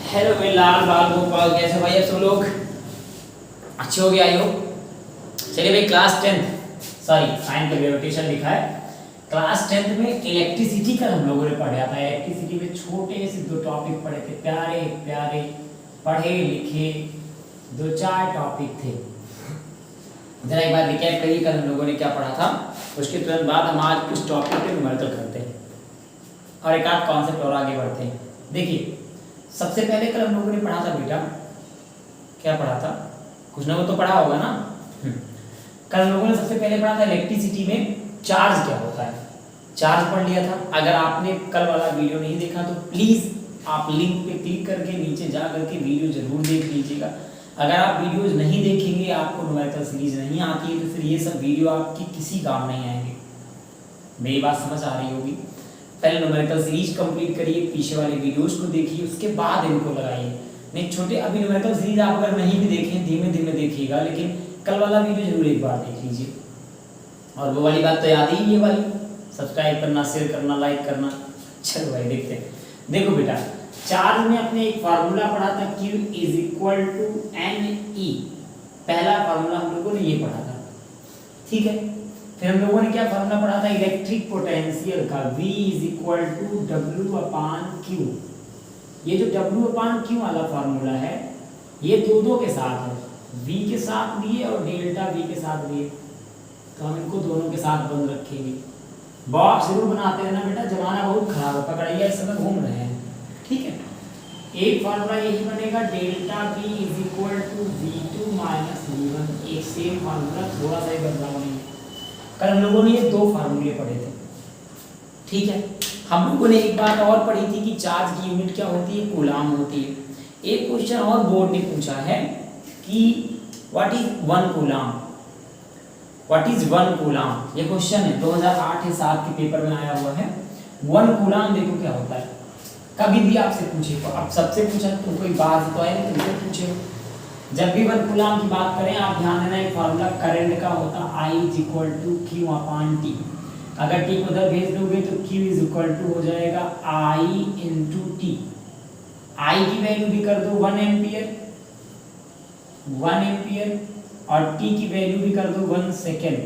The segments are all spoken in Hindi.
हेलो भाई, लाल बाल गोपाल, कैसे भाई आप सब लोग? अच्छे हो गए आई हो? चलिए भाई, क्लास 10 सॉरी साइन का रेपिटेशन लिखा है। क्लास 10 में इलेक्ट्रिसिटी का हम लोगों ने पढ़ा था। इलेक्ट्रिसिटी में छोटे से दो टॉपिक पढ़े थे, प्यारे प्यारे पढ़े लिखे दो चार टॉपिक थे। जरा एक बार रिकैप करिए, कल हम लोगों ने क्या पढ़ा था। उसके तुरंत बाद हम आज कुछ टॉपिक पे न्यूमेरिकल करते हैं और एक आध कॉन्सेप्ट और आगे बढ़ते हैं। देखिए, सबसे पहले कल हम लोगों ने पढ़ा था बेटा, क्या पढ़ा था? कुछ ना कुछ तो पढ़ा होगा ना। कल हम लोगों ने सबसे पहले पढ़ा था इलेक्ट्रिसिटी में चार्ज क्या होता है। चार्ज पढ़ लिया था। अगर आपने कल वाला वीडियो नहीं देखा तो प्लीज़ आप लिंक पे क्लिक करके नीचे जा करके वीडियो जरूर देख लीजिएगा। अगर आप वीडियोज नहीं देखेंगे, आपको न्यूमेरिकल सीरीज नहीं आती है, तो फिर ये सब वीडियो आपकी किसी काम नहीं आएंगे। मेरी बात समझ आ रही होगी। पहले न्यूमेरिकल सीरीज कंप्लीट करिए, पीछे वाले वीडियोस को देखिए, उसके बाद इनको लगाइए। नहीं छोटे, अभी न्यूमेरिकल सीरीज आप अगर नहीं भी देखें, धीमे धीमे देखिएगा, लेकिन कल वाला वीडियो जरूर एक बार देख लीजिए। और वो वाली बात तो याद ही, ये वाली सब्सक्राइब करना, शेयर करना, लाइक करना। चलो भाई देखते हैं। देखो बेटा, चार्ज में अपने एक फार्मूला पढ़ा था, Q = NE। पहला फार्मूला हम लोगों ने ये पढ़ा था, ठीक है। फिर हम लोगों ने क्या फार्मूला पढ़ा था इलेक्ट्रिक पोटेंशियल का, V = W/Q। ये जो W/Q वाला फार्मूला है, ये दो के साथ है, V के साथ भी है और डेल्टा V के साथ भी है। तो हम इनको दोनों के साथ बंद रखेंगे। बॉक्स जरूर बनाते रहना बेटा, जमाना बहुत खराब है, पकड़िए इस समय घूम रहे हैं, ठीक है। एक फार्मूला यही बनेगा, डेल्टा V = V2 - V1। एक सेम फार्मूला, थोड़ा सा ही बदलाव नहीं है। कल हम लोगों ने ये दो फार्मूले पढ़े थे, ठीक है। हम लोगों ने एक बात और पढ़ी थी कि चार्ज की यूनिट क्या होती है, कूलाम होती है। एक क्वेश्चन और बोर्ड ने पूछा है कि what is 1 coulomb, what is 1 coulomb. ये क्वेश्चन है 2008 या 7 के पेपर में आया हुआ है। 1 कूलाम देखो क्या होता है, कभी भी आपसे पूछे, अब सबसे पूछा तो कोई बात तो है, तुमसे पूछे। जब भी 1 कूलाम की बात करें, आप ध्यान देना एक फार्मूला करंट का होता है, I = Q/T। अगर T को उधर भेज दोगे तो Q = हो जाएगा I × T। I की वैल्यू भी कर दो 1 एम्पियर और T की वैल्यू भी कर दो 1 सेकेंड,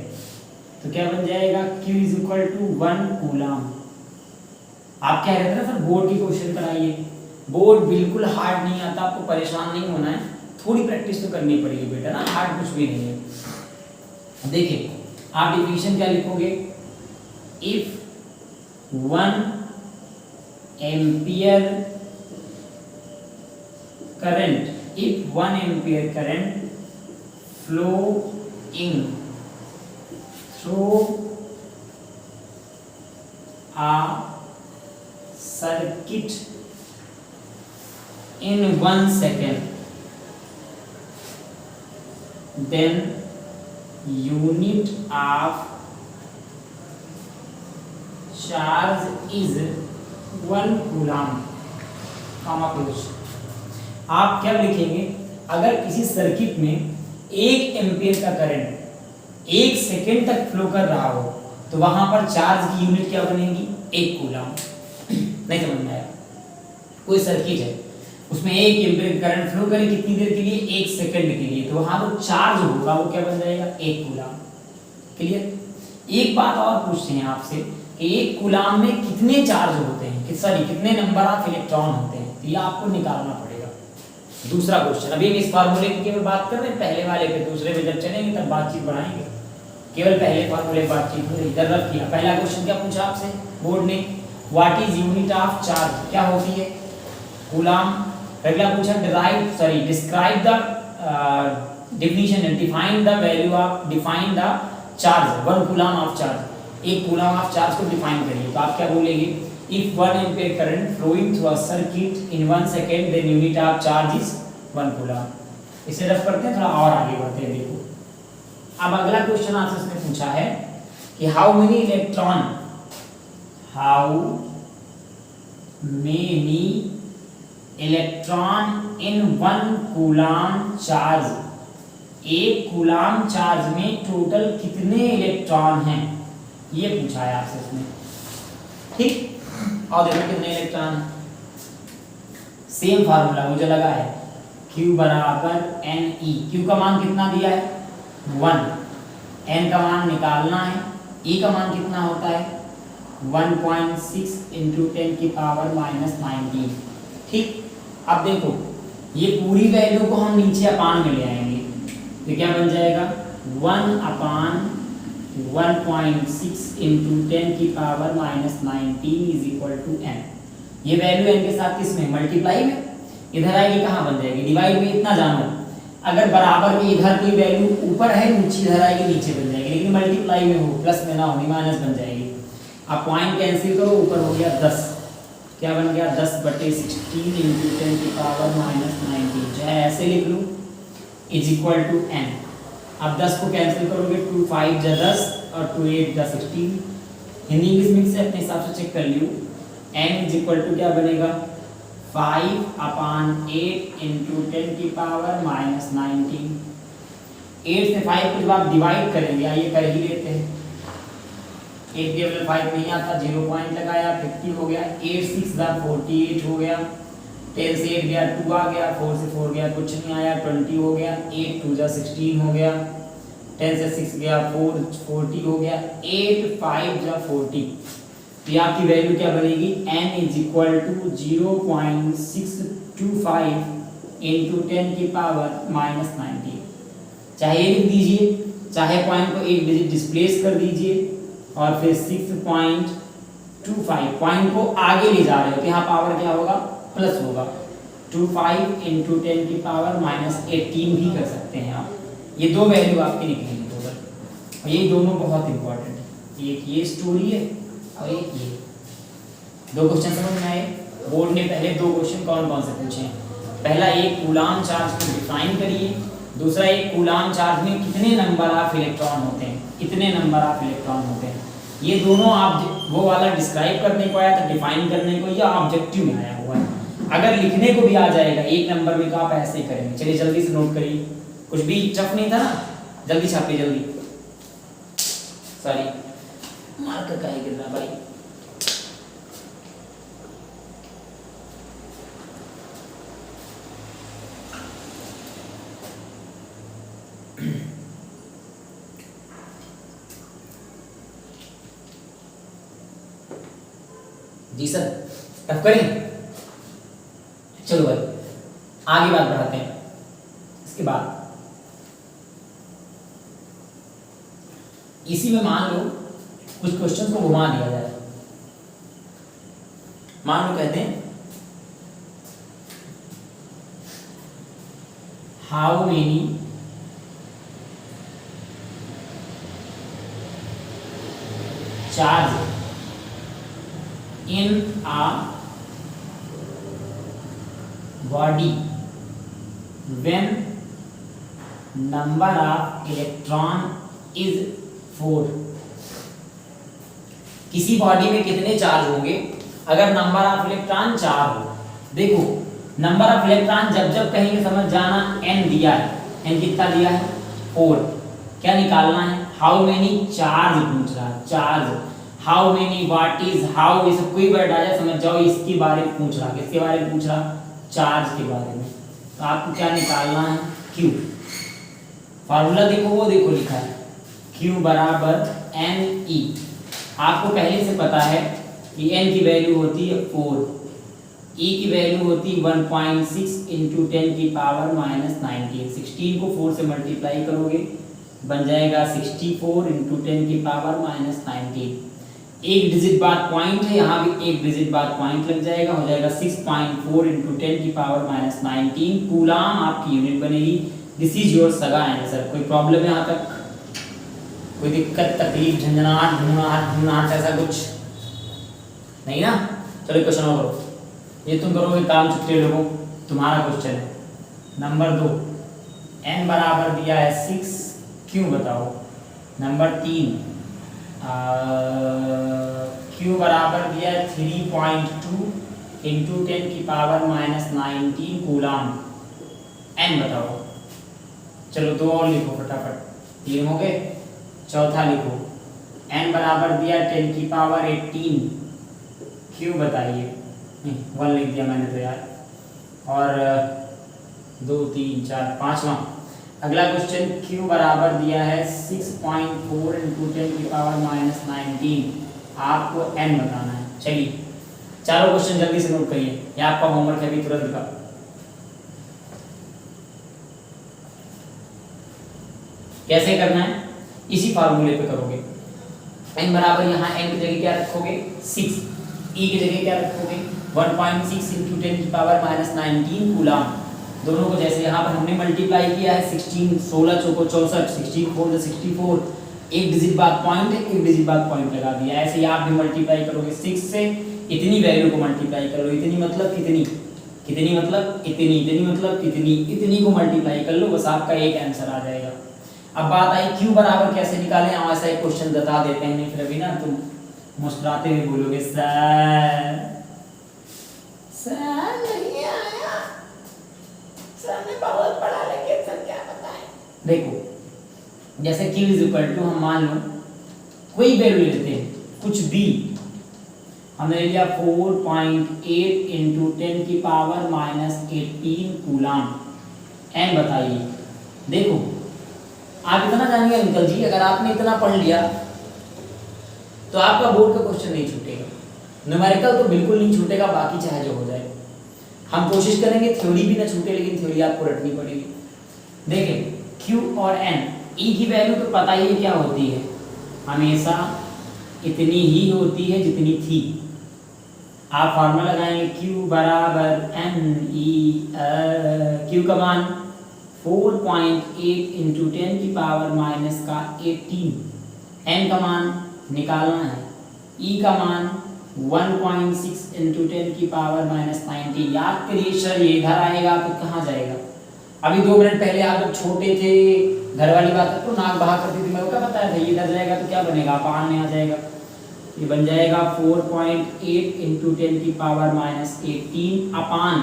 तो क्या बन जाएगा Q = 1 कूलाम। आप कह रहे थे ना सर बोर्ड की क्वेश्चन कराइए। बोर्ड बिल्कुल हार्ड नहीं आता, आपको परेशान नहीं होना है, थोड़ी प्रैक्टिस तो करनी पड़ेगी बेटा ना, हार्ड कुछ भी नहीं है। देखिए, आप डिफिनेशन क्या लिखोगे, if 1 ampere current flowing through a circuit in 1 second, then unit of charge is 1 coulomb, comma close. आप क्या लिखेंगे, अगर किसी सर्किट में 1 एम्पियर का करंट 1 सेकेंड तक फ्लो कर रहा हो, तो वहां पर चार्ज की यूनिट क्या बनेगी, 1 कूलाम। नहीं समझ में आया? कोई सर्किट है, उसमें 1 एम्पियर करंट फ्लो करे कितनी देर के लिए, 1 सेकंड के लिए, तो वहां जो चार्ज होगा वो क्या बन जाएगा, 1 कूलाम। क्लियर? एक बात और पूछते हैं आपसे कि 1 कूलाम में कितने चार्ज होते हैं, कितने नंबर ऑफ इलेक्ट्रॉन होते हैं, तो ये आपको निकालना पड़ेगा। दूसरा क्वेश्चन, अभी हम इस फार्मूले की केवल बात कर रहे हैं, पहले वाले पे, दूसरे पे जब चलेंगे तब बातचीत बढ़ाएंगे। केवल पहले फार्मूले बातचीत हो रही, इधर रख किया। पहला क्वेश्चन क्या पूछा आपसे बोर्ड ने, what is unit of charge, क्या होती है, कूलाम। अगला पूछा describe the definition, define the charge 1 coulomb of charge. 1 coulomb of charge को डिफाइन करिए, तो आप क्या बोलेंगे, if 1 ampere current flowing through a circuit in 1 second, then unit of charge is 1 coulomb. इसे रफ करते हैं, थोड़ा और आगे बढ़ते हैं। देखो, अब अगला क्वेश्चन आपसे इसने पूछा है कि how many electron in 1 coulomb charge. 1 coulomb charge में टोटल कितने इलेक्ट्रॉन हैं, ये पूछा है आपसे इसने, ठीक। और देखो कितने इलेक्ट्रॉन, सेम फार्मूला मुझे लगा है, Q बराबर एन ई। Q का मान कितना दिया है 1, n का मान निकालना है, E का मान कितना होता है 1.6 इंटू 10 की पावर माइनस 19। ठीक, अब देखो ये पूरी वैल्यू को हम नीचे अपान में ले आएंगे तो क्या बन जाएगा 1/1.6 इंटू 10 की power minus 19 is equal to n। ये वैल्यू n के साथ किसमें मल्टीप्लाई में, इधर आएगी कहाँ बन जाएगी डिवाइड में। इतना जानो, अगर बराबर में इधर कोई वैल्यू ऊपर है नीचे इधर आएगी नीचे बन जाएगी, लेकिन मल्टीप्लाई में हो प्लस में ना होगी माइनस बन जाएगी। अब पॉइंट कैंसिल करो, ऊपर हो गया 10, क्या बन गया 10/16 इंटू 10 की पावर माइनस 19, चाहे ऐसे लिख लूँ इज इक्वल टू n। अब 10 को कैंसिल करोगे 2 5 जा 10 और 2 8 जा 16। हिंदी इंग्लिश मिक्स से अपने हिसाब से चेक कर लियो। n इज इक्वल टू क्या बनेगा 5/8 इंटू 10 की पावर माइनस 19। 8 से 5 को जब आप डिवाइड करेंगे, आइए कर ही लेते हैं। 8 डिवाइडेड 5 नहीं आता, 0 पॉइंट लगाया 50 हो गया। 8 6 जा 48 हो गया। 10 से 8 गया 2 आ गया, 4 से 4 गया कुछ नहीं आया 20 हो गया। 8 2 जा 16 हो गया। 10 से 6 गया 4 40 हो गया। 8 5 जा 40, तो आपकी वैल्यू क्या बनेगी n is equal to 0.625 into 10 की पावर माइनस 19। चाहे ये लिख दीजिए, चाहे पॉइंट को एक डिजिट डिस्प्लेस कर दीजिए और फिर 6.25 पॉइंट को आगे ले जा रहे हो तो यहाँ पावर क्या होगा प्लस होगा। 25 इंटू 10 की पावर माइनस 18 भी कर सकते हैं आप। ये दो वैल्यू आपकी निकलेंगी टोटल, और ये दोनों बहुत इंपॉर्टेंट है। एक ये स्टोरी है और एक ये। दो क्वेश्चन समझ में आए। बोर्ड ने पहले दो क्वेश्चन कौन कौन से पूछे हैं। पहला एक कूलाम चार्ज को डिफाइन करिए, दूसरा एक कूलाम चार्ज में कितने नंबर ऑफ इलेक्ट्रॉन होते हैं, कितने नंबर ऑफ इलेक्ट्रॉन होते हैं। ये दोनों आप वो वाला डिस्क्राइब करने को आया था, डिफाइन करने को, या ऑब्जेक्टिव में आया हुआ है। अगर लिखने को भी आ जाएगा एक नंबर में तो आप ऐसे ही करेंगे। चलिए जल्दी से नोट करिए, कुछ भी टफ नहीं था ना, जल्दी छापिए जल्दी। सॉरी मार्कर का ही गिर रहा भाई। जी सर, टफ करें। चलो भाई आगे बात बढ़ाते हैं। इसके बाद इसी में मान लो कुछ क्वेश्चन को घुमा दिया जाए। मान लो कहते हैं how many charge in a body when number of electron is 4। किसी बॉडी में कितने चार्ज होंगे अगर नंबर ऑफ इलेक्ट्रॉन 4 हो। देखो नंबर ऑफ इलेक्ट्रॉन जब जब कहेंगे समझ जाना n दिया है, n कितना दिया है 4। क्या निकालना है हाउ मेनी चार्ज पूछ रहा है, charge how many what is how, ये सब कोई वर्ड आ जाए समझ जाओ इसके बारे में पूछ रहा, किसके बारे में पूछ रहा चार्ज के बारे में। तो आपको क्या निकालना है Q। फार्मूला देखो वो देखो लिखा है Q बराबर NE। आपको पहले से पता है कि n की वैल्यू होती है 4, E की वैल्यू होती है 1.6 इंटू 10 की पावर माइनस 19। 16 को 4 से मल्टीप्लाई करोगे बन जाएगा 64 इंटू 10 की पावर माइनस 19। एक डिजिट बाद पॉइंट है, यहाँ भी एक डिजिट बाद पॉइंट लग जाएगा, हो जाएगा 6.4 इंटू 10 की पावर माइनस 19 कूलाम आपकी यूनिट बनेगी। दिस इज योर सगा आंसर। कोई प्रॉब्लम है यहाँ तक, कोई दिक्कत तकलीफ झंझनाहट घुनाहट ऐसा कुछ नहीं ना। चलो क्वेश्चन और करो, ये तुम करोगे काम चुपके लोगों। तुम्हारा क्वेश्चन है नंबर 2, n बराबर दिया है 6, क्यों बताओ। नंबर 3 Q बराबर दिया है 3.2 इंटू 10 की पावर माइनस 19 कूलाम, n बताओ। चलो दो और लिखो फटाफट, 3 हो गए। चौथा लिखो n बराबर दिया 10 की पावर 18, Q बताइए। नहीं 1 लिख दिया मैंने तो यार, और 2 3 4 5वां। अगला क्वेश्चन q बराबर दिया है 6.4 इंटू 10 की पावर माइनस 19, आपको n बताना है। चलिए चारों क्वेश्चन जल्दी से नोट करिए, ये आपका होमवर्क है अभी तुरंत का। कैसे करना है, इसी फार्मूले पे करोगे। n बराबर यहाँ n की जगह क्या रखोगे 6, e की जगह क्या रखोगे 1.6 इंटू 10 की पावर माइनस 19 कूलम। दोनों को जैसे यहाँ पर हमने मल्टीप्लाई किया है 16 16 चौको 64, 16 4 64, एक डिजिट बाद पॉइंट है, एक डिजिट बाद पॉइंट लगा दिया। ऐसे ही आप भी मल्टीप्लाई करोगे 6 से इतनी वैल्यू को मल्टीप्लाई करो, इतनी मतलब कितनी, कितनी मतलब इतनी, इतनी मतलब कितनी, इतनी को मल्टीप्लाई कर लो, बस आपका एक आंसर आ जाएगा। अब बात आई q बराबर कैसे निकालें, हम ऐसा एक क्वेश्चन बता देते हैं, नहीं फिर अभी ना तुम मुस्कुराते हुए बोलोगे सर नहीं आया, सर ने बहुत पढ़ा लेकिन सर क्या बताएं। देखो जैसे q इज इक्वल टू, हम मान लो कोई वैल्यू लेते हैं कुछ भी, हमने लिया 4.8 इंटू 10 की पावर माइनस 18 कूलम, n बताइए। देखो आप इतना जानिए अंकल जी, अगर आपने इतना पढ़ लिया तो आपका बोर्ड का क्वेश्चन नहीं छूटेगा, न्यूमेरिकल तो बिल्कुल नहीं छूटेगा, बाकी चाहे जो हो जाए। हम कोशिश करेंगे थ्योरी भी ना छूटे, लेकिन थ्योरी आपको रटनी पड़ेगी। देखें q और n, e की वैल्यू तो पता ही है क्या होती है, हमेशा इतनी ही होती है जितनी थी। आप फार्मूला लगाएंगे q बराबर n e, q का मान 4.8 इंटू 10 की पावर माइनस का 18, n का मान निकालना है, e का मान 1.6 इंटू 10 की पावर माइनस 19। याद करिए सर ये इधर आएगा तो कहाँ जाएगा। अभी 2 मिनट पहले आप जब छोटे थे घर वाली बात तो नाक बहा करती थी, मैं क्या बताया था, ये इधर जाएगा तो क्या बनेगा, अपान में आ जाएगा, ये बन जाएगा 4.8 इंटू 10 की पावर माइनस 18 अपान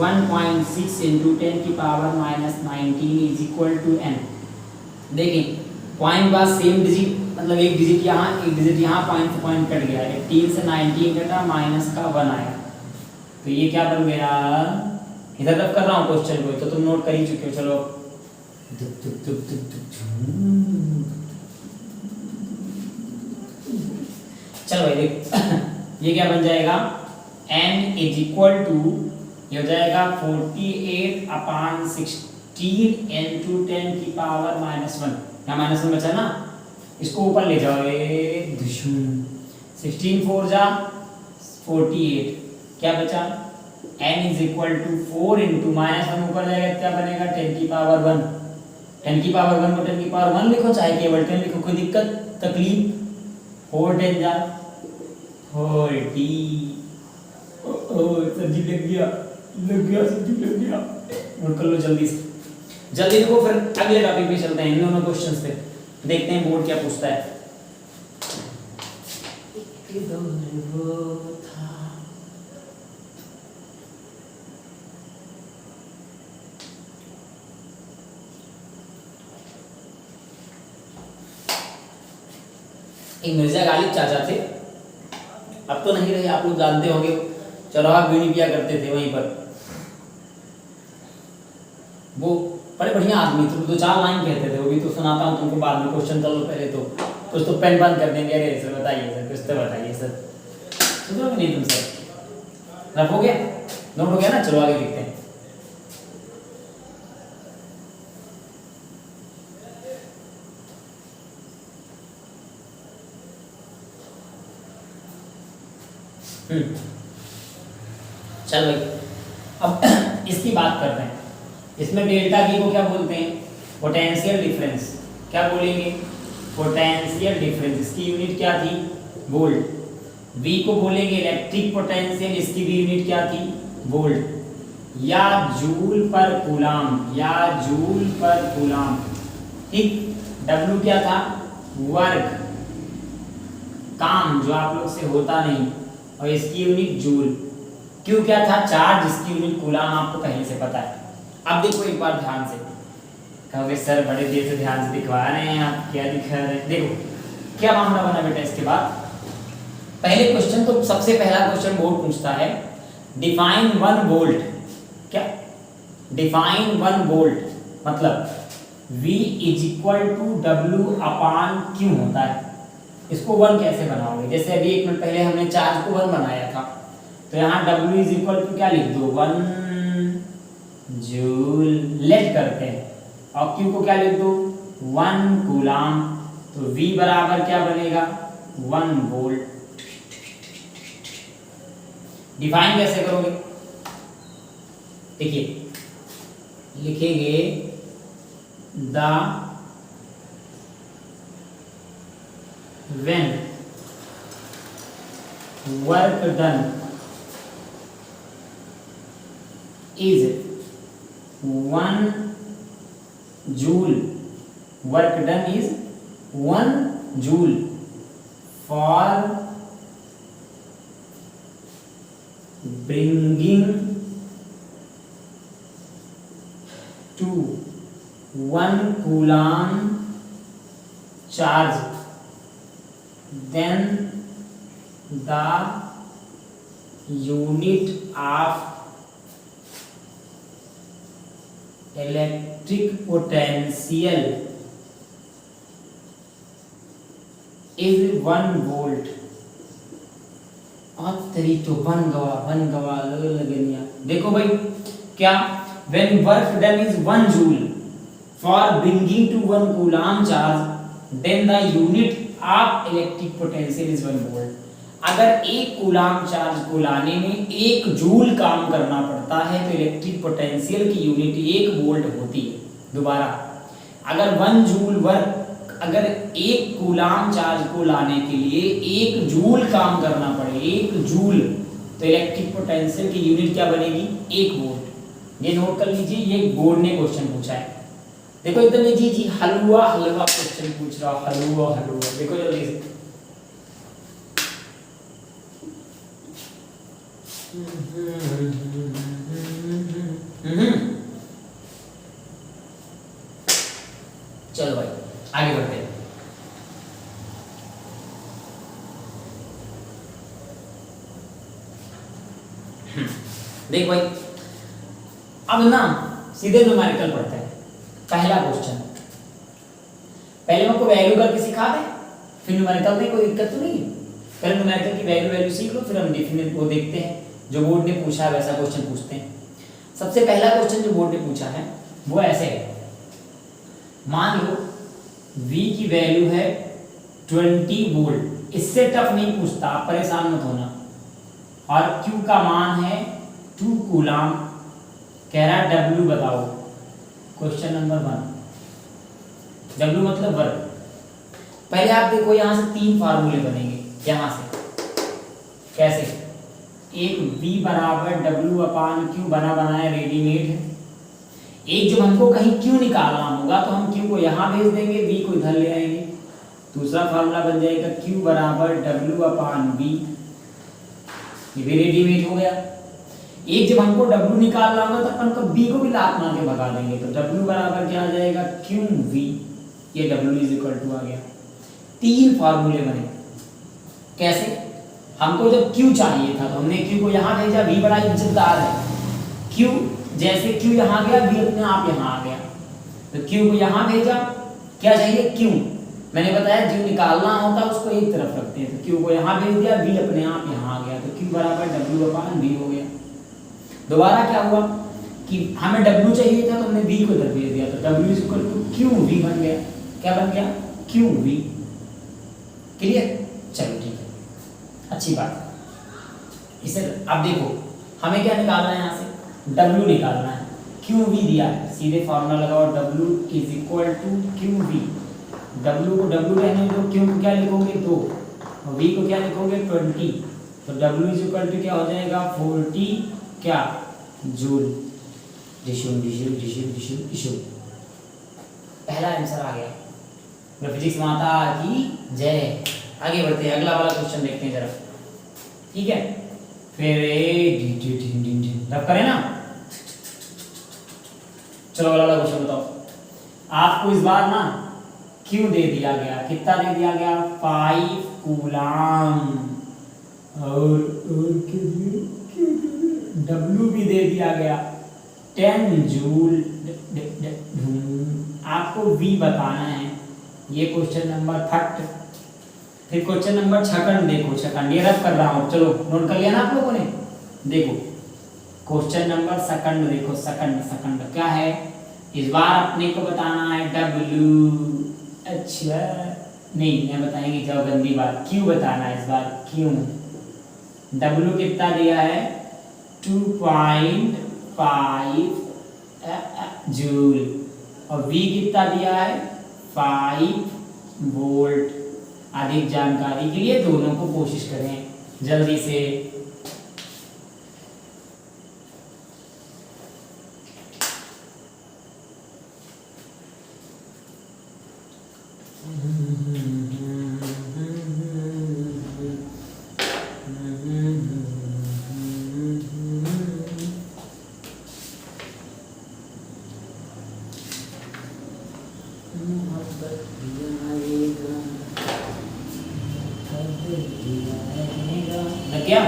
1.6 इंटू 10 की power minus 19 is equal to n। देखिए पॉइंट बाद सेम डिजिट, मतलब एक डिजिट यहाँ एक डिजिट यहाँ, पॉइंट से पॉइंट कट गया, 18 से 19 कटा, माइनस का 1 आया, तो ये क्या बन गया, इधर तक कर रहा हूँ क्वेश्चन को तो तुम नोट कर ही चुके हो। चलो चलो भाई देख ये क्या बन जाएगा, n इज इक्वल टू, ये हो जाएगा 48 अपान 16 इंटू 10 की पावर माइनस 1, यहाँ माइनस 1 बचा ना, इसको ऊपर ले जाओ, 16 4 जा 48, क्या बचा n is equal to 4 into minus 1 ऊपर जाएगा, क्या बनेगा 10 की पावर 1, 10 की पावर 1 को 10 की पावर 1 लिखो, चाहे केवल 10 लिखो, कोई दिक्कत तकलीफ, 4 10 जा 40, सब्जी लग गया सब्जी लग गया, नोट कर लो जल्दी से, जल्दी देखो फिर अगले टॉपिक पे चलते हैं, इन दोनों क्वेश्चंस पे देखते हैं बोर्ड क्या पूछता है। एक मिर्जा गालिब चाचा थे, अब तो नहीं रहे, आप लोग जानते होंगे, चरवाहा बीड़ी पिया करते थे वहीं पर। वो बड़े बढ़िया आदमी थे, 2-4 लाइन कहते थे, वो भी तो सुनाता हूँ तुमको बाद में, क्वेश्चन कर लो पहले तो, कुछ तो पेन बंद कर देंगे, अरे सर बताइए सर, कुछ तो बताइए सर, सुनोगे नहीं तुम सर, रफ हो गया, नोट हो गया ना, चलो आगे देखते हैं। चल भाई अब इसकी बात करते हैं, इसमें डेल्टा V को क्या बोलते हैं, पोटेंशियल डिफरेंस, क्या बोलेंगे पोटेंशियल डिफरेंस, इसकी यूनिट क्या थी वोल्ट, V को बोलेंगे इलेक्ट्रिक पोटेंशियल, इसकी भी यूनिट क्या थी वोल्ट, या जूल पर कूलम, या जूल पर कूलम, ठीक। W क्या था वर्क, काम जो आप लोग से होता नहीं, और इसकी यूनिट जूल। Q क्या था चार्ज, इसकी यूनिट कूलम, आपको पहले से पता है। अब देखो एक बार ध्यान से, कहोगे सर बड़े देर से ध्यान से दिखवा रहे हैं आप, क्या दिखा रहे हैं, देखो क्या मामला बना बेटा। इसके बाद पहले क्वेश्चन, तो सबसे पहला क्वेश्चन बोर्ड पूछता है डिफाइन 1 वोल्ट, क्या डिफाइन 1 वोल्ट मतलब V is equal to W upon Q होता है। इसको 1 कैसे बनाओगे? जैसे अभी 1 मिनट पहले हमने चार्ज को 1 बनाया था, तो यहाँ W इज इक्वल टू क्या लिख दो 1 जूल, लेट करते हैं, और Q को क्या लिख दो 1 कूलाम, तो V बराबर क्या बनेगा 1 वोल्ट। डिफाइन कैसे करोगे? देखिए लिखेंगे the when work done is 1 joule, work done is 1 joule for bringing to 1 coulomb charge, then the unit of electric potential is 1 volt। और तेरी तो बन गवा लगनिया। देखो भाई क्या, when work done is 1 joule for bringing to 1 coulomb charge, then the unit of electric potential is 1 volt। अगर 1 कूलाम चार्ज को लाने में 1 जूल काम करना पड़ता है तो इलेक्ट्रिक पोटेंशियल की यूनिट 1 वोल्ट होती है। दोबारा, अगर 1 जूल वर्क, अगर 1 कूलाम चार्ज को लाने के लिए 1 जूल काम करना पड़े, 1 जूल, तो इलेक्ट्रिक पोटेंशियल की यूनिट क्या बनेगी 1 वोल्ट। ये नोट कर लीजिए, ये बोर्ड ने क्वेश्चन पूछा है। देखो एकदम जी हलवा क्वेश्चन पूछ रहा, हलवा देखो जल्दी से। चलो भाई आगे बढ़ते हैं। देख भाई अब ना सीधे न्यूमेरिकल पढ़ते हैं। पहला क्वेश्चन, पहले हमको वैल्यू करके सिखा दे, फिर न्यूमेरिकल में कोई दिक्कत तो नहीं है। पहले न्यूमेरिकल की वैल्यू सीख लो, फिर हम डेफिनेट वो देखते हैं, जो बोर्ड ने पूछा है वैसा क्वेश्चन पूछते हैं। सबसे पहला क्वेश्चन जो बोर्ड ने पूछा है वो ऐसे है, मान लो V की वैल्यू है 20 वोल्ट, इससे टफ नहीं पूछता, आप परेशान मत होना, और Q का मान है 2 कूलाम, कह रहा है W बताओ। क्वेश्चन नंबर 1, W मतलब वर्क। पहले आप देखो यहाँ से 3 फार्मूले बनेंगे, यहाँ से कैसे, एक V बराबर W अपान Q बना बनाया रेडीमेड है, एक जब हमको कहीं Q निकालना होगा तो हम Q को यहाँ भेज देंगे, V को इधर ले आएंगे। दूसरा फार्मूला बन जाएगा Q बराबर W अपान V, ये भी रेडीमेड हो गया। एक जब हमको W निकालना होगा तो अपन को B को भी लात मार के भगा देंगे, तो W बराबर क्या आ जाएगा QV, ये W इज इक्वल टू आ गया। 3 फार्मूले बने। कैसे, हमको जब Q चाहिए था तो हमने Q को यहाँ भेजा, V बड़ा इज्जतदार है, Q जैसे Q यहाँ गया V अपने आप यहाँ आ गया, तो Q को यहाँ भेजा, क्या चाहिए Q, मैंने बताया जो निकालना होता है उसको एक तरफ रखते हैं, तो Q को यहाँ भेज दिया, V अपने आप यहाँ आ गया, तो Q बराबर W अपान V हो गया। दोबारा क्या हुआ कि हमें W चाहिए था तो हमने V को इधर भेज दिया, तो W is equal to QV बन गया। क्या बन गया QV। क्लियर, चलो ठीक है, अच्छी बात। इसे अब देखो हमें क्या निकालना है, यहाँ से W निकालना है, QV दिया है, सीधे फॉर्मूला लगाओ, W is equal to QV। W को W रहने दो, Q को क्या लिखोगे 2, और V को क्या लिखोगे 20, तो W इज इक्वल टू क्या हो जाएगा 40 क्या जूल। डिशूम डिशूम डिशूम डिशूम डिशूम, पहला आंसर आ गया। तो फिजिक्स माता की जय। आगे बढ़ते हैं, अगला वाला क्वेश्चन देखते हैं जरा, ठीक है। फिर रब करें ना, चलो वाला क्वेश्चन बताओ। आपको इस बार ना क्यों दे दिया गया, कितना दे दिया गया 5 कूलाम, और W भी दे दिया गया 10 जूल। आपको V बताना है, ये क्वेश्चन नंबर 30। फिर क्वेश्चन नंबर 56 देखो, 56 ये रब कर रहा हूँ, चलो नोट कर लिया ना आप लोगों ने। देखो क्वेश्चन नंबर 2 देखो, सेकंड क्या है, इस बार अपने को बताना है W। अच्छा नहीं, मैं बताएंगे जाओ गंदी बात, Q बताना है इस बार, Q। W कितना दिया है 2.5 जूल, और V कितना दिया है 5 वोल्ट। अधिक जानकारी के लिए दोनों को कोशिश करें जल्दी से। क्या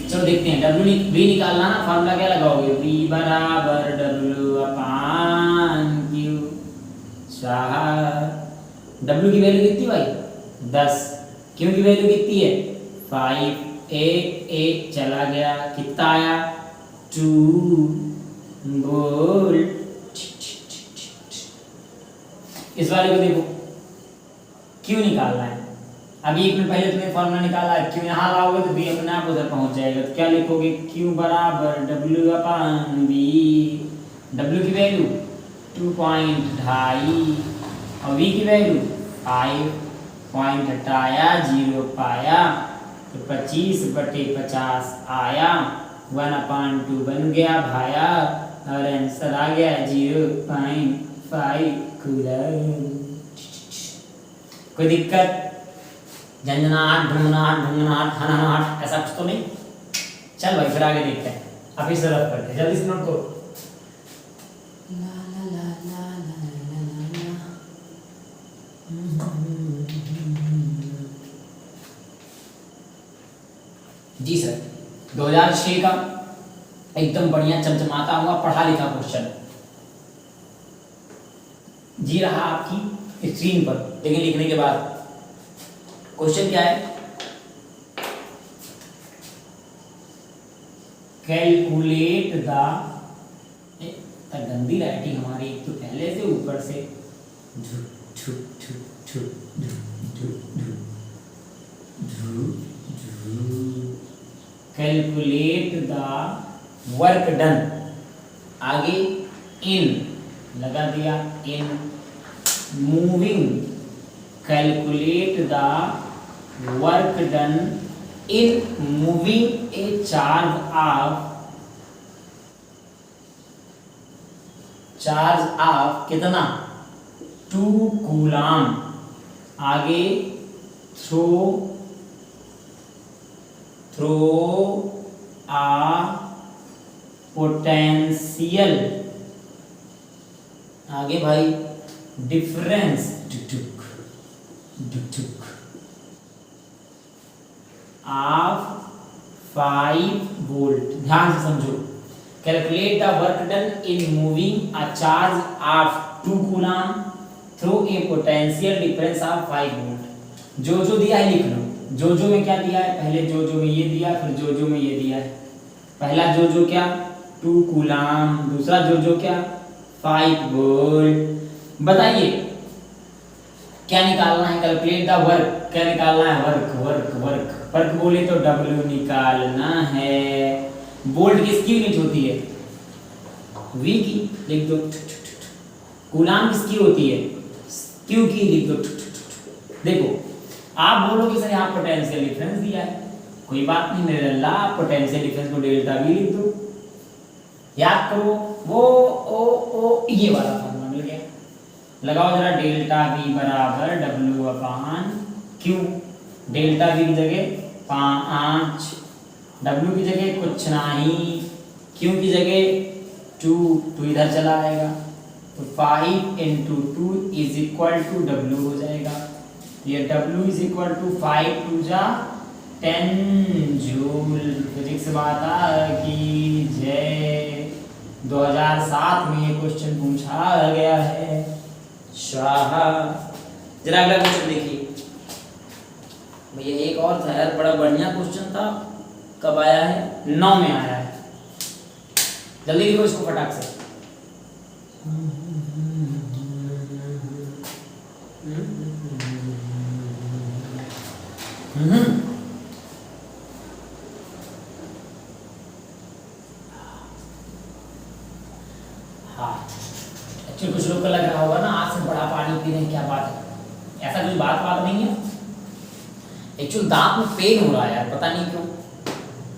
चलो देखते हैं, W V निकालना ना, फॉर्मूला क्या लगाओगे, V बराबर W अपान Q स्वाहा। W की वैल्यू कितनी भाई 10, Q की वैल्यू कितनी है 5, 1 चला गया, कितना आया 2 वोल्ट। इस वाले को देखो, Q निकालना है, अभी 1 मिनट पहले तुमने फॉर्मूला निकाला है, Q यहाँ लाओगे तो V अपने आप उधर पहुंच जाएगा। तो क्या लिखोगे, Q बराबर W अपान V। W की वैल्यू 2.5 और V की वैल्यू 5 पॉइंट हटाया 0 पाया, तो 25/50 आया, 1/2 बन गया भाया, और आंसर आ गया 0.5 कूलम। कोई दिक्कत, झंझनाहट ढूंढनाहट ढूंढनाहट हनाहट ऐसा कुछ तो नहीं। चल भाई फिर आगे देखते हैं, अब फिर से रफ करते हैं, जल्दी से नोट करो। जी सर, 2006 का एकदम बढ़िया चमचमाता हुआ पढ़ा लिखा क्वेश्चन जी रहा आपकी स्क्रीन पर, लेकिन लिखने के बाद क्वेश्चन क्या है, कैलकुलेट द, गंदी राइटिंग हमारी एक तो पहले से ऊपर से, कैलकुलेट द वर्क डन, आगे इन लगा दिया, in moving, calculate the work done in moving a charge of कितना 2 कूलाम, आगे थ्रो आ पोटेंशियल, आगे भाई डिफरेंस ऑफ 5 वोल्ट। ध्यान से समझो, calculate the work done in moving a charge of 2 coulomb through a potential difference of 5 volt. जो जो दिया है लिख लो, जो जो में क्या दिया है, पहले जो जो में ये दिया, फिर जो जो में ये दिया है। पहला जो जो क्या 2 कूलम, दूसरा जो जो क्या 5 वोल्ट। बताइए क्या निकालना है, कैलकुलेट द वर्क, क्या निकालना है, वर्क बोले तो W निकालना है। वोल्ट किसकी यूनिट होती है, V की, लिख दो। कूलाम किसकी होती है, Q की, लिख दो। देखो आप बोलोगे सर यहाँ पोटेंशियल डिफरेंस दिया है, कोई बात नहीं मेरे अल्लाह, पोटेंशियल डिफरेंस को डेल्टा V लिख दो। याद करो वो ओ ये वाला फॉर्मूला मिल गया, लगाओ जरा, डेल्टा V बराबर W अपान Q। डेल्टा V की जगह 5, W की जगह कुछ नहीं, Q की जगह 2 इधर चला आएगा, तो 5 × 2 = W हो जाएगा। ये W = 5 × 2 = 10 जूल। फिजिक्स वाला की जय। 2007 में ये क्वेश्चन पूछा गया है। शाह। जरा अगला क्वेश्चन देखिए भैया, एक और था यार, बड़ा बढ़िया क्वेश्चन था। कब आया है? 9 में आया है। जल्दी लिखो इसको फटाक से। हाँ, एक्चुअली कुछ लोग को लग रहा होगा ना आज से बड़ा पानी पी रहे हैं, क्या बात है? ऐसा कोई बात नहीं है। एक्चुअली दांत में पेन हो रहा है यार, पता नहीं क्यों।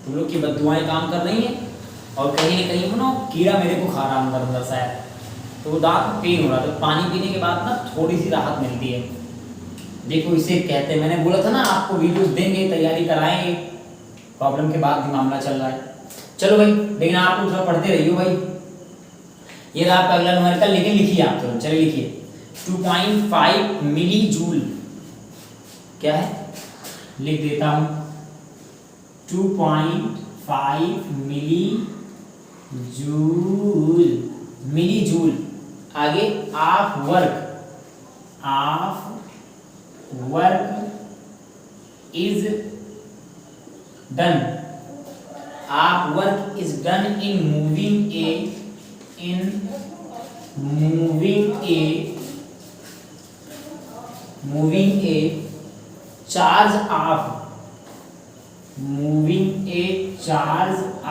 तुम लोग की बददुआएं काम कर रही हैं और कहीं ना कहीं ना कीड़ा मेरे को खा रहा अंदर अंदर शायद, तो वो दांत में पेन हो रहा है। तो पानी पीने के बाद ना थोड़ी सी राहत मिलती है। देखो इसे कहते हैं, मैंने बोला था ना आपको वीडियोस देंगे, तैयारी कराएंगे। प्रॉब्लम के बाद भी मामला चल रहा है। चलो भाई, लेकिन आप लोग थोड़ा पढ़ते रहिए भाई। ये रहा आपका अगला न्यूमेरिकल, लेकिन लिखिए आप तो। चलिए लिखिए 2.5 मिली जूल क्या है, लिख देता हूं 2.5 मिली जूल। मिली जूल आगे of work is done. Of work is done in moving a charge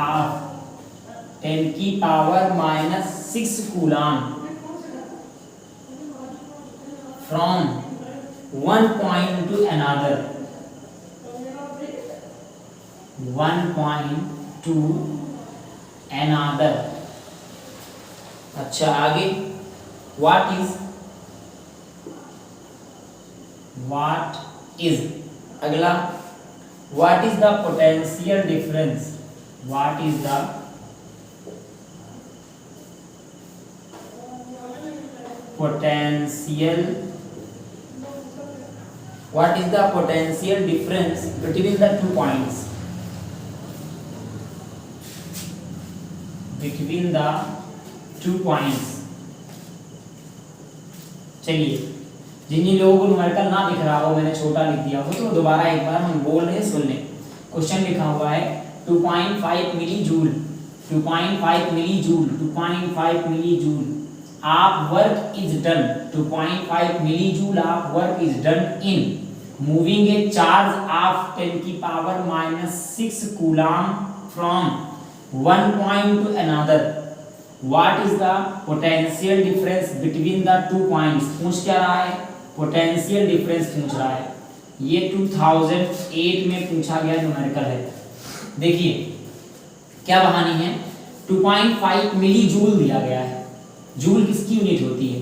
of 10 की power -6 coulomb from one point to another, अच्छा आगे what is अगला what is the potential difference, what is the potential difference between the 2 points, चलिए जिन जिन लोगों को न्यूमेरिकल ना दिख रहा हो, मैंने छोटा लिख दिया हो, तो दोबारा एक बार हम बोल रहे सुन लें। क्वेश्चन लिखा हुआ है 2.5 milli joule, 2.5 milli joule, 2.5 milli joule of work is done, 2.5 milli joule of work is done in moving a charge of 10 की power -6 coulomb from one point to another. What is the potential difference between the 2 points? पूछ क्या रहा है? पोटेंशियल डिफरेंस पूछ रहा है। ये 2008 में पूछा गया न्यूमेरिकल है। देखिए क्या बहानी है, 2.5 मिली जूल दिया गया है। जूल किसकी यूनिट होती है?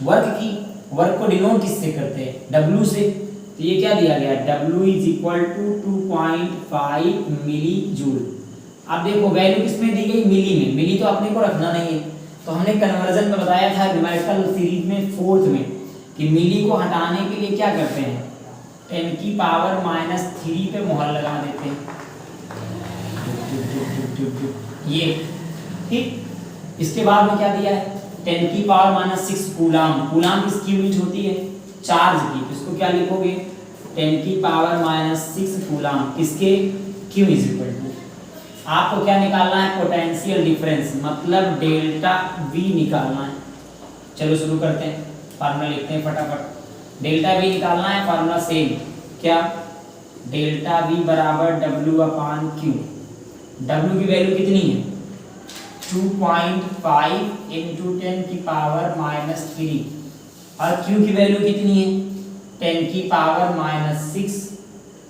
वर्क की। वर्क को डिनोट किससे करते हैं? W से। तो ये क्या दिया गया? W is equal to 2.5 milli joule. अब देखो वैल्यू किसमें दी गई? मिली में। मिली तो अपने को रखना नहीं है, तो हमने कन्वर्जन में बताया था न्यूमेरिकल सीरीज में 4th में कि मिली को हटाने के लिए क्या करते हैं? 10 की पावर -3 पे मोहर लगा देते हैं, ये ठीक। इसके बाद में क्या दिया है? 10 की पावर -6 कूलम। कूलम किसकी यूनिट होती है? चार्ज की। तो इसको क्या लिखोगे? 10 की पावर -6 कूलम किसके? Q इज इक्वल टू, आपको क्या निकालना है? पोटेंशियल डिफरेंस, मतलब डेल्टा V निकालना है। चलो शुरू करते हैं, फार्मूला लिखते हैं फटाफट। डेल्टा V निकालना है, फार्मूला सेम क्या? डेल्टा V बराबर W/Q। W की वैल्यू कितनी है? 2.5 इंटू 10 की पावर -3, और Q की वैल्यू कितनी है? 10 की पावर -6।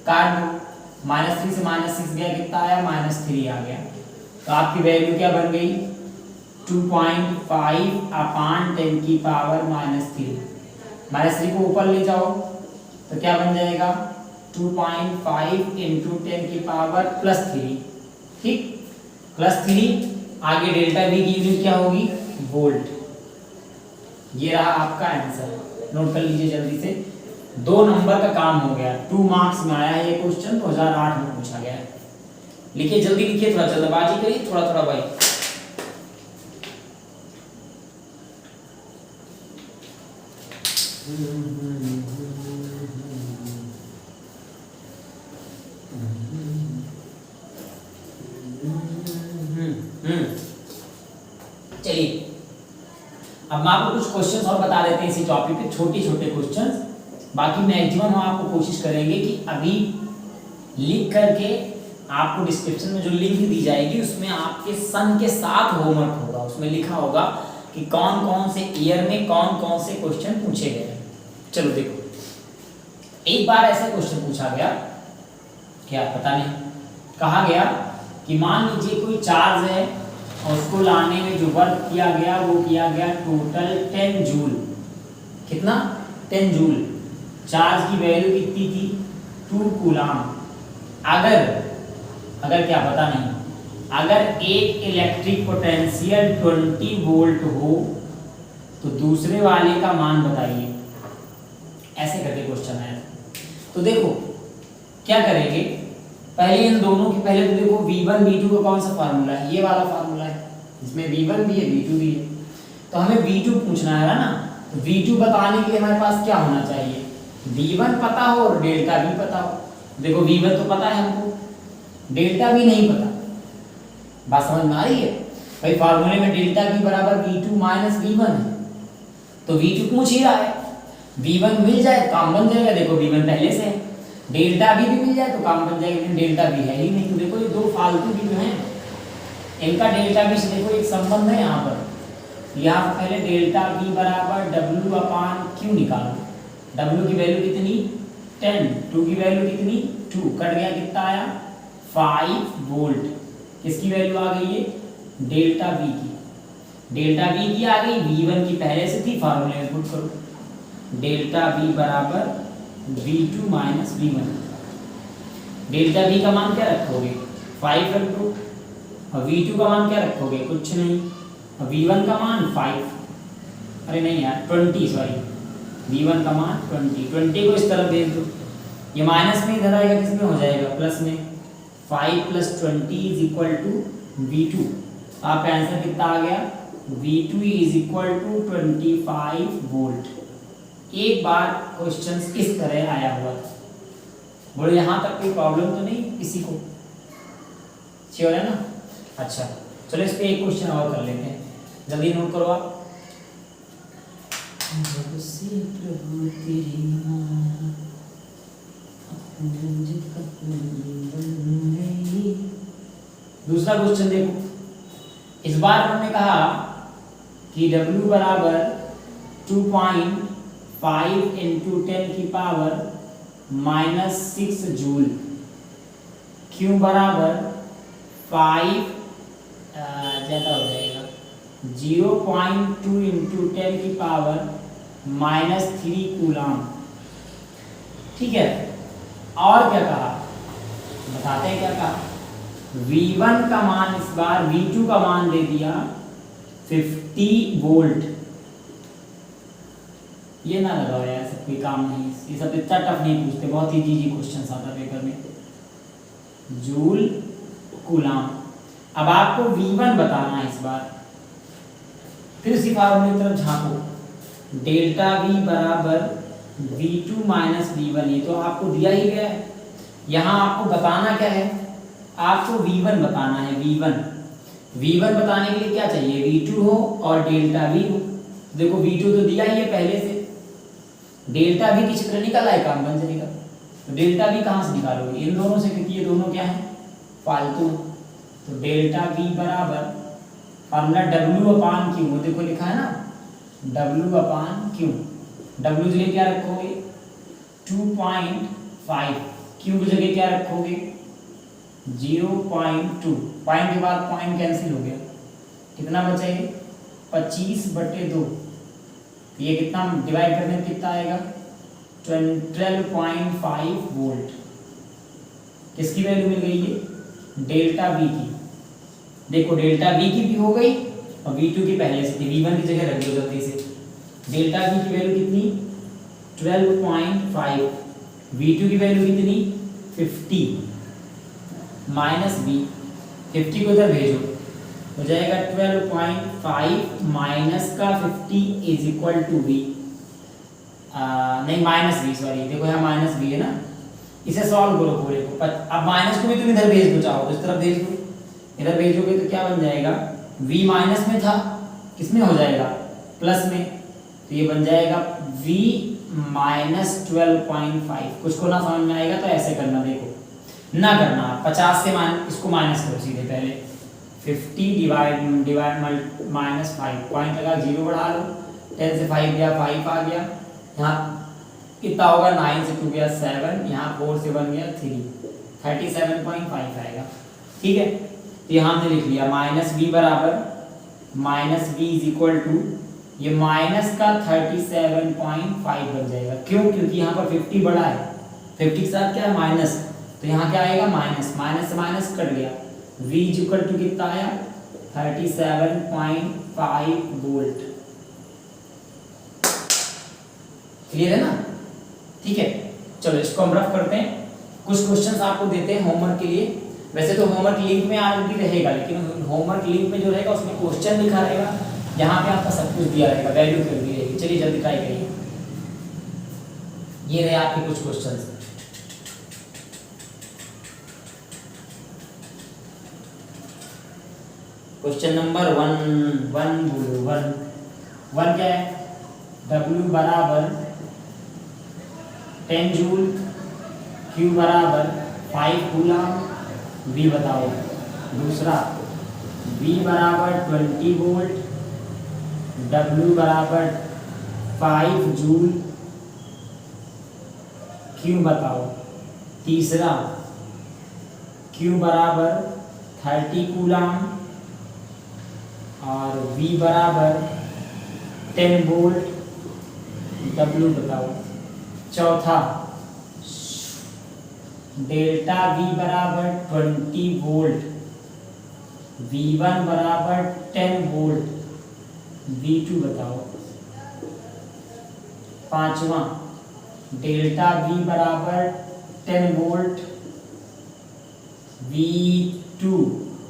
काट दो, -3 से -6 गया, कितना आया? -3 आ गया। तो आपकी वैल्यू क्या बन गई? 2.5/10 की पावर -3। -3 को ऊपर ले जाओ तो क्या बन जाएगा? 2.5 इंटू 10 की पावर +3, ठीक, +3। आगे डेल्टा V की यूनिट क्या होगी? वोल्ट। ये रहा आपका आंसर, नोट कर लीजिए जल्दी से। 2 नंबर का काम हो गया, 2 मार्क्स में आया है ये क्वेश्चन, 2008 में पूछा गया है। लिखिए जल्दी लिखिए, थोड़ा जल्दबाजी करिए, थोड़ा थोड़ा भाई। चलिए अब मैं आपको कुछ क्वेश्चंस और बता देते हैं इसी टॉपिक पे, छोटे छोटे क्वेश्चंस। बाकी मैक्सिमम हम आपको कोशिश करेंगे कि अभी लिख करके आपको डिस्क्रिप्शन में जो लिंक दी जाएगी उसमें आपके सन के साथ होमवर्क होगा, उसमें लिखा होगा कि कौन कौन से ईयर में कौन कौन से क्वेश्चन पूछे गए हैं। चलो देखो, एक बार ऐसा क्वेश्चन पूछा गया, क्या पता नहीं, कहा गया कि मान लीजिए कोई चार्ज है और उसको लाने में जो वर्क किया गया वो किया गया टोटल 10 जूल। कितना? 10 जूल। चार्ज की वैल्यू कितनी थी? 2 कूलाम। अगर क्या पता नहीं, अगर एक इलेक्ट्रिक पोटेंशियल 20 वोल्ट हो तो दूसरे वाले का मान बताइए। ऐसे करके क्वेश्चन आया था। तो देखो क्या करेंगे, पहले इन दोनों की, पहले तो देखो V1 V2 का कौन सा फार्मूला है, ये वाला फार्मूला है, इसमें V1 भी है V2 भी है। तो हमें V2 पूछना है ना, तो V2 बताने के लिए हमारे पास क्या होना चाहिए, V1 पता हो और डेल्टा V पता हो। देखो V1 तो पता है हमको, डेल्टा V नहीं पता। बात समझ में आ रही है भाई? फार्मूले में डेल्टा V बराबर V2 माइनस V1 है, तो V2 पूछ ही रहा है, V1 मिल जाए काम बन जाएगा। देखो V1 पहले से है, डेल्टा V भी मिल जाए तो काम बन जाएगा, लेकिन डेल्टा V है ही नहीं। तो देखो ये दो फालतू भी जो हैं, इनका डेल्टा V से देखो एक संबंध है यहाँ पर। यहाँ पर पहले डेल्टा V बराबर W अपान Q निकालो। W की वैल्यू कितनी? 10, 2 की वैल्यू कितनी? 2, कट गया, कितना आया? 5 वोल्ट। किसकी वैल्यू आ गई है? डेल्टा V की। डेल्टा V की आ गई, V1 की पहले से थी, फार्मूले में पुट करो। डेल्टा V बराबर V2 minus V1। Delta V का मान क्या रखोगे? 5 रख दो। और V2 का मान क्या रखोगे? कुछ नहीं। और V1 का मान 5, अरे नहीं यार 20, सॉरी, V1 का मान 20 को इस तरफ भेज दो। ये माइनस में इधर आएगा, किस में हो जाएगा? प्लस में। 5 + 20 = V2। आपका आंसर कितना आ गया? V2 = 25 volt. एक बार क्वेश्चंस इस तरह आया हुआ था। बोले यहाँ तक कोई प्रॉब्लम तो नहीं किसी को? श्योर है ना? अच्छा चलो इस पे एक क्वेश्चन और कर लेते हैं, जल्दी नोट करो आप। दूसरा क्वेश्चन देखो, इस बार हमने कहा कि W बराबर 2.5 × 10⁻⁻6 जूल, Q बराबर 5 ज़्यादा हो जाएगा 0.2 × 10⁻³ कूलाम। ठीक है, और क्या कहा बताते हैं क्या कहा? V1 का मान इस बार V2 का मान दे दिया 50 वोल्ट। ये ना लगाओ यार, सब कोई काम नहीं, ये सब इतना टफ नहीं पूछते, बहुत इजी क्वेश्चन आता पेपर में। Joule coulomb. अब आपको V1 बताना है इस बार, फिर उसी फार्मूले की तरफ झांको। डेल्टा V बराबर V2 माइनस V1, ये तो आपको दिया ही गया है। यहाँ आपको बताना क्या है? आपको V1 बताना है। V1 बताने के लिए क्या चाहिए? V2 हो और डेल्टा V हो। देखो V2 तो दिया ही है पहले से, डेल्टा V की चित्र निकल आए, काम बन जाएगा। तो डेल्टा V कहाँ से निकालोगे? इन दोनों से, क्योंकि ये दोनों क्या है? फालतू। तो डेल्टा V बराबर फार्मूला W/Q, वो देखो लिखा है ना, W/Q। W की जगह क्या रखोगे? 2.5। Q की जगह क्या रखोगे? 0.2। पॉइंट के बाद पॉइंट कैंसिल हो गया, कितना बचा ये? 25/2। ये कितना डिवाइड करने में कितना आएगा? 12.5 वोल्ट। किसकी वैल्यू मिल गई है? डेल्टा V की। देखो डेल्टा V की भी हो गई और V2 की पहले से थी, V1 की जगह रख दो जल्दी से। डेल्टा V की वैल्यू कितनी? 12.5, V2 की वैल्यू कितनी 50 माइनस V, 50 को इधर भेजो हो जाएगा 12.5 माइनस का 50 इज इक्वल टू V, नहीं माइनस V, सॉरी देखो यहाँ माइनस V है ना, इसे सॉल्व करो पूरे को। अब माइनस को भी तुम इधर भेज दो, चाहो तो इस तरफ भेज दो, इधर भेजोगे तो क्या बन जाएगा, V माइनस में था, किसमें हो जाएगा प्लस में, तो ये बन जाएगा V माइनस 12.5। कुछ को ना समझ में आएगा तो ऐसे करना, देखो ना करना, 50 से इसको माइनस करो सीधे, पहले 50 डिवाइड माइनस 5, पॉइंट लगा 0 बढ़ा लो, 10 से 5 गया 5 आ गया, यहाँ कितना होगा 9 से 2 गया 7, यहाँ 4 से 1 गया 3, 37.5 आएगा। ठीक है, तो यहाँ हमने लिख लिया माइनस V बराबर minus V is equal to, ये माइनस का 37.5 बन जाएगा। क्यों? क्योंकि यहाँ पर 50 बड़ा है, 50 के साथ क्या है माइनस, तो यहाँ क्या आएगा माइनस, माइनस से माइनस कट गया, V इज इक्वल टू कितना आया 37.5 वोल्ट। क्लियर है ना? ठीक है, चलो इसको हम रफ करते हैं। कुछ क्वेश्चंस आपको देते हैं होमवर्क के लिए, वैसे तो होमवर्क लिंक में ऑलरेडी रहेगा, लेकिन होमवर्क लिंक में जो रहेगा उसमें क्वेश्चन लिखा रहेगा, यहाँ पे आपका सब कुछ दिया रहेगा, वैल्यू कर दी रहेगी। चलिए जल्दी ट्राई करिए, ये रहे आपके कुछ क्वेश्चंस। क्वेश्चन नंबर 1 बोलो, 1 क्या है, W बराबर 10 जूल, Q बराबर 5 कूलम, V बताओ। दूसरा V बराबर 20 वोल्ट, W बराबर 5 जूल, Q बताओ। तीसरा Q बराबर 30 कूलम और V बराबर 10 वोल्ट, W बताओ। चौथा डेल्टा V बराबर 20 वोल्ट, V1 बराबर 10 वोल्ट, V2 बताओ। पांचवा डेल्टा V बराबर 10 वोल्ट, V2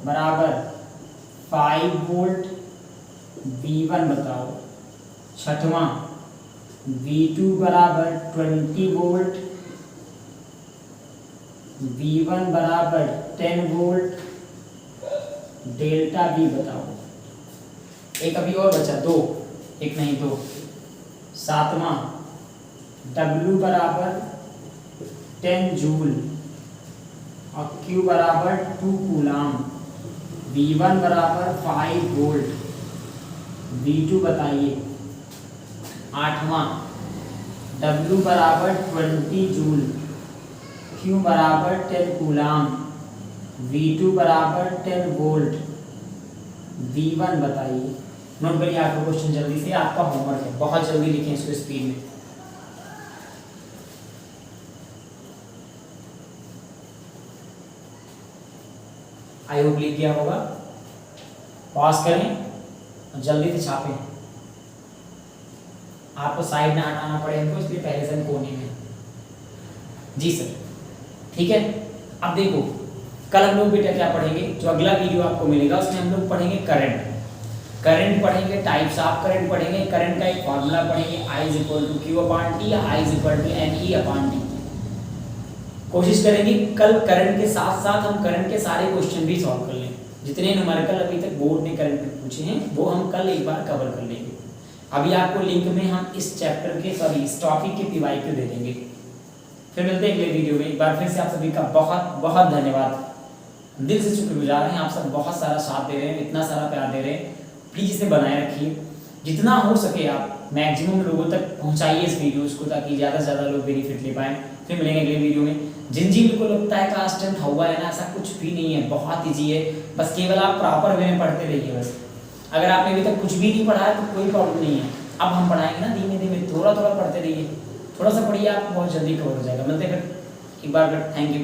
बराबर 5 वोल्ट, V1 बताओ। छठवां V2 बराबर 20 वोल्ट, V1 बराबर 10 वोल्ट, डेल्टा V बताओ। एक अभी और बचा, दो, एक नहीं दो। सातवां W बराबर 10 जूल और Q बराबर 2 कूलम, V1 बराबर 5 वोल्ट, V2 बताइए। आठवां W बराबर 20 जूल, Q बराबर 10 कूलम, V2 बराबर 10 वोल्ट, V1 बताइए। नोट करिए आपका क्वेश्चन जल्दी से, आपका होमवर्क है, बहुत जल्दी लिखें इसको स्पीड में। आई होप लिख गया होगा। पॉज करें और जल्दी से छापें, आपको साइड में हटाना पड़े इनको, इसलिए पहले से हम कोने में। जी सर, ठीक है। अब देखो कल हम लोग बेटा क्या पढ़ेंगे, जो अगला वीडियो आपको मिलेगा उसमें हम लोग पढ़ेंगे करंट पढ़ेंगे, टाइप्स ऑफ करंट पढ़ेंगे, करंट का एक फॉर्मूला पढ़ेंगे, I = Q/T या I = NE/T। कोशिश करेंगे कल करंट के साथ साथ हम करंट के सारे क्वेश्चन भी सॉल्व कर लें, जितने न्यूमेरिकल अभी तक बोर्ड ने करंट में पूछे हैं वो हम कल एक बार कवर कर लेंगे। अभी आपको लिंक में हम इस चैप्टर के इस टॉपिक के PYQ दे देंगे। फिर मिलते हैं अगले वीडियो में। एक बार फिर से आप सभी का बहुत बहुत धन्यवाद, दिल से शुक्रगुजार हैं। आप सब बहुत सारा साथ दे रहे हैं, इतना सारा प्यार दे रहे हैं, प्लीज़ इसे बनाए रखिए। जितना हो सके आप मैक्सिमम लोगों तक पहुंचाइए इस वीडियोस को, ताकि ज़्यादा से ज़्यादा लोग बेनिफिट ले पाएँ। फिर मिलेंगे अगले वीडियो में। जिन जिन को लगता है क्लास 10 हुआ है ना, ऐसा कुछ भी नहीं है, बहुत ईजी है, बस केवल आप प्रॉपर वे में पढ़ते रहिए बस। अगर आपने अभी तक कुछ भी नहीं पढ़ा है तो कोई प्रॉब्लम नहीं है, अब हम पढ़ाएंगे ना धीमे धीमे, थोड़ा थोड़ा पढ़ते रहिए, थोड़ा सा पढ़िए, आपको बहुत जल्दी कवर हो जाएगा। मिलते हैं फिर एक बार, थैंक यू।